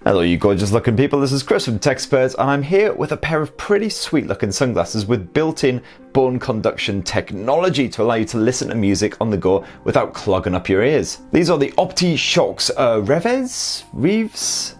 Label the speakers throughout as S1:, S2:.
S1: Hello you gorgeous looking people, this is Chris from TechSperts and I'm here with a pair of pretty sweet looking sunglasses with built-in bone conduction technology to allow you to listen to music on the go without clogging up your ears. These are the Optishokz Revvez?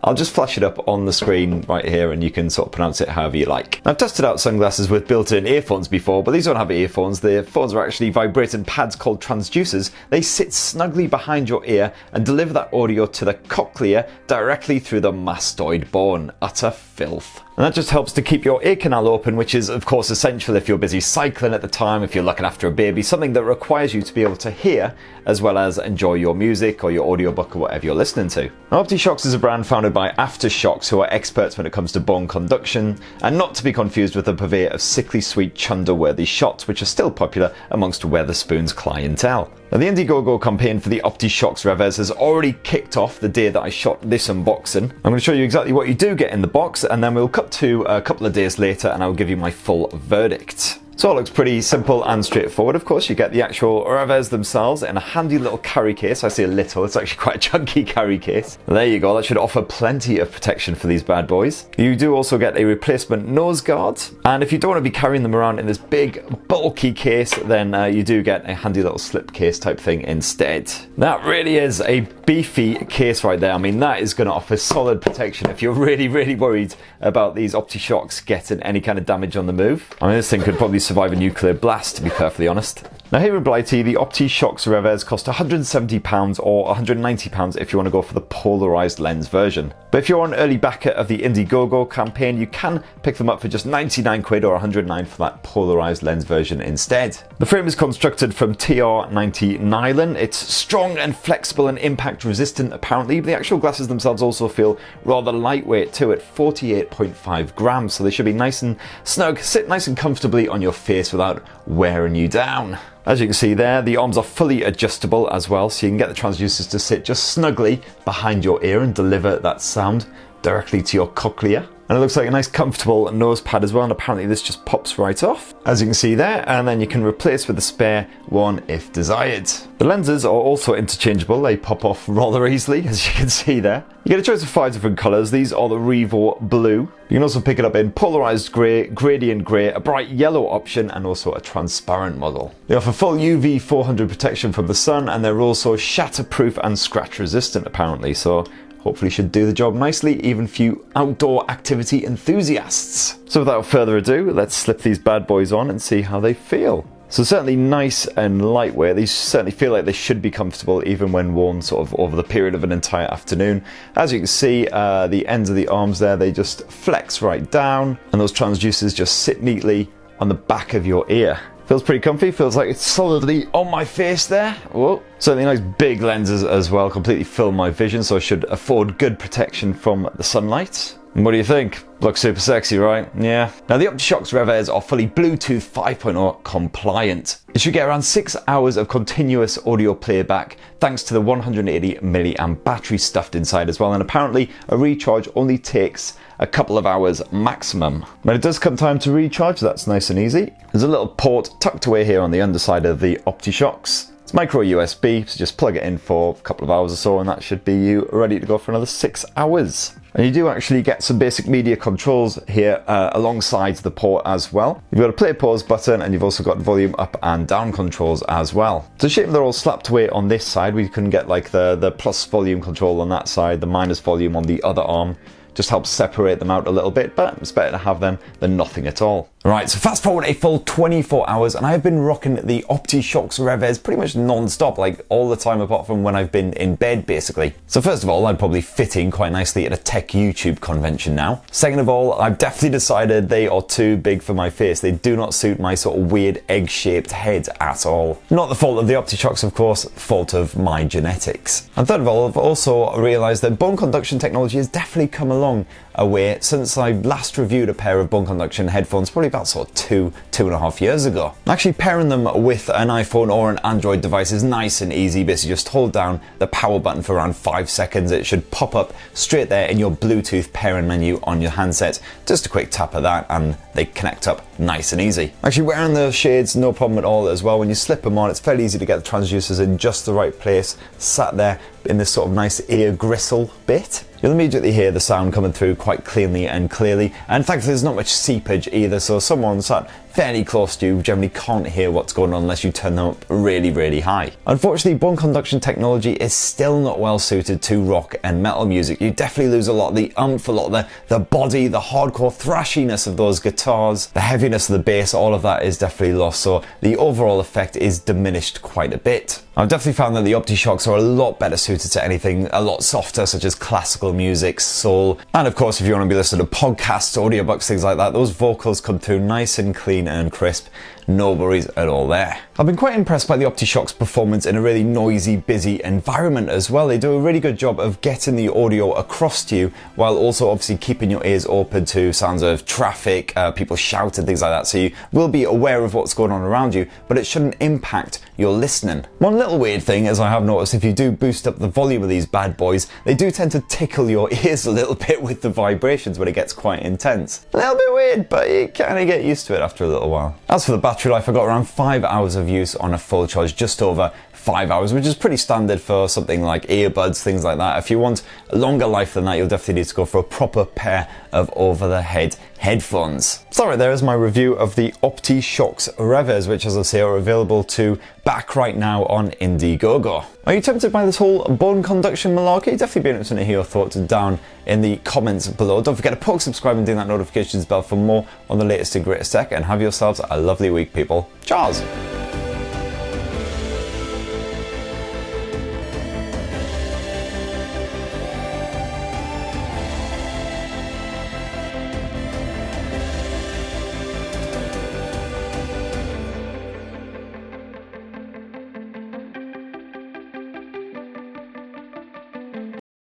S1: I'll just flash it up on the screen right here and you can sort of pronounce it however you like. I've tested out sunglasses with built-in earphones before, but these don't have earphones. The phones are actually vibrating pads called transducers. They sit snugly behind your ear and deliver that audio to the cochlea directly through the mastoid bone. Utter filth. And that just helps to keep your ear canal open, which is of course essential if you're busy cycling at the time, if you're looking after a baby, something that requires you to be able to hear as well as enjoy your music or your audiobook or whatever you're listening to. Now, Optishokz is a brand founded by Aftershokz, who are experts when it comes to bone conduction, and not to be confused with the purveyor of sickly sweet chunder-worthy shots, which are still popular amongst Weatherspoon's clientele. Now, the Indiegogo campaign for the Optishokz Revvez has already kicked off the day that I shot this unboxing. I'm going to show you exactly what you do get in the box, and then we'll cut to a couple of days later and I'll give you my full verdict. So it looks pretty simple and straightforward. Of course, you get the actual Revvez themselves in a handy little carry case. I say a little, it's actually quite a chunky carry case. There you go, that should offer plenty of protection for these bad boys. You do also get a replacement nose guard, and if you don't want to be carrying them around in this big bulky case, then you do get a handy little slip case type thing instead. That really is a beefy case right there. I mean, that is going to offer solid protection if you're really worried about these Optishokz getting any kind of damage on the move. I mean, this thing could probably survive a nuclear blast, to be perfectly honest. Now here in Blighty, the Optishokz Revvez cost £170 or £190 if you want to go for the polarised lens version. But if you're an early backer of the Indiegogo campaign, you can pick them up for just 99 quid or 109 for that polarised lens version instead. The frame is constructed from TR90 nylon. It's strong and flexible and impact resistant apparently, but the actual glasses themselves also feel rather lightweight too at 48.5 grams, so they should be nice and snug, sit nice and comfortably on your face without wearing you down. As you can see there, the arms are fully adjustable as well, so you can get the transducers to sit just snugly behind your ear and deliver that sound directly to your cochlea. And it looks like a nice comfortable nose pad as well, and apparently this just pops right off, as you can see there, and then you can replace with a spare one if desired. The lenses are also interchangeable, they pop off rather easily, as you can see there. You get a choice of 5 different colours. These are the Revo Blue. You can also pick it up in polarised grey, gradient grey, a bright yellow option, and also a transparent model. They offer full UV 400 protection from the sun, and they're also shatterproof and scratch resistant apparently, so hopefully should do the job nicely, even for you outdoor activity enthusiasts. So without further ado, let's slip these bad boys on and see how they feel. So certainly nice and lightweight. These certainly feel like they should be comfortable even when worn sort of over the period of an entire afternoon. As you can see, the ends of the arms there, they just flex right down, and those transducers just sit neatly on the back of your ear. Feels pretty comfy, feels like it's solidly on my face there. Whoa. Certainly nice big lenses as well, completely fill my vision, so it should afford good protection from the sunlight. And what do you think? Looks super sexy, right? Yeah. Now the Optishokz Revvez are fully Bluetooth 5.0 compliant. It should get around 6 hours of continuous audio playback thanks to the 180 milliamp battery stuffed inside as well, and apparently a recharge only takes a couple of hours maximum. When it does come time to recharge, that's nice and easy. There's a little port tucked away here on the underside of the Optishokz. It's micro USB, so just plug it in for a couple of hours or so and that should be you ready to go for another 6 hours. And you do actually get some basic media controls here alongside the port as well. You've got a play pause button, and you've also got volume up and down controls as well. It's a shame they're all slapped away on this side. We couldn't get like the plus volume control on that side, the minus volume on the other arm. Just helps separate them out a little bit, but it's better to have them than nothing at all. Right, so fast forward a full 24 hours and I've been rocking the Optishokz Revvez pretty much non-stop, like all the time apart from when I've been in bed basically. So first of all, I'd probably fit in quite nicely at a tech YouTube convention now. Second of all, I've definitely decided they are too big for my face. They do not suit my sort of weird egg-shaped head at all. Not the fault of the Optishokz, of course, fault of my genetics. And third of all, I've also realised that bone conduction technology has definitely come along a way since I last reviewed a pair of bone conduction headphones, probably about sort of two and a half years ago. Actually pairing them with an iPhone or an Android device is nice and easy. Basically just hold down the power button for around 5 seconds. It should pop up straight there in your Bluetooth pairing menu on your handset. Just a quick tap of that and they connect up nice and easy. Actually wearing the shades, no problem at all as well. When you slip them on, it's fairly easy to get the transducers in just the right place, sat there in this sort of nice ear gristle bit. You'll immediately hear the sound coming through quite cleanly and clearly, and thankfully there's not much seepage either, so someone sat fairly close to you generally can't hear what's going on unless you turn them up really, really high. Unfortunately, bone conduction technology is still not well suited to rock and metal music. You definitely lose a lot of the oomph, a lot of the body, the hardcore thrashiness of those guitars, the heaviness of the bass, all of that is definitely lost, so the overall effect is diminished quite a bit. I've definitely found that the Optishocks are a lot better suited to anything a lot softer, such as classical music, soul, and of course if you want to be listening to podcasts, audiobooks, things like that, those vocals come through nice and clean and crisp. No worries at all there. I've been quite impressed by the Optishocks performance in a really noisy, busy environment as well. They do a really good job of getting the audio across to you while also obviously keeping your ears open to sounds of traffic, people shouting, things like that, so you will be aware of what's going on around you, but it shouldn't impact your listening. One little weird thing, as I have noticed, if you do boost up the volume of these bad boys, they do tend to tickle your ears a little bit with the vibrations when it gets quite intense. A little bit weird, but you kind of get used to it after a little while. As for the battery life, I got around 5 hours of use on a full charge, just over 5 hours, which is pretty standard for something like earbuds, things like that. If you want a longer life than that, you'll definitely need to go for a proper pair of over-the-head headphones. So right there is my review of the Optishokz Revvez, which, as I say, are available to back right now on Indiegogo. Are you tempted by this whole bone conduction malarkey? Definitely be interested to hear your thoughts down in the comments below. Don't forget to poke subscribe and ding that notifications bell for more on the latest and greatest tech, and have yourselves a lovely week, people. Cheers!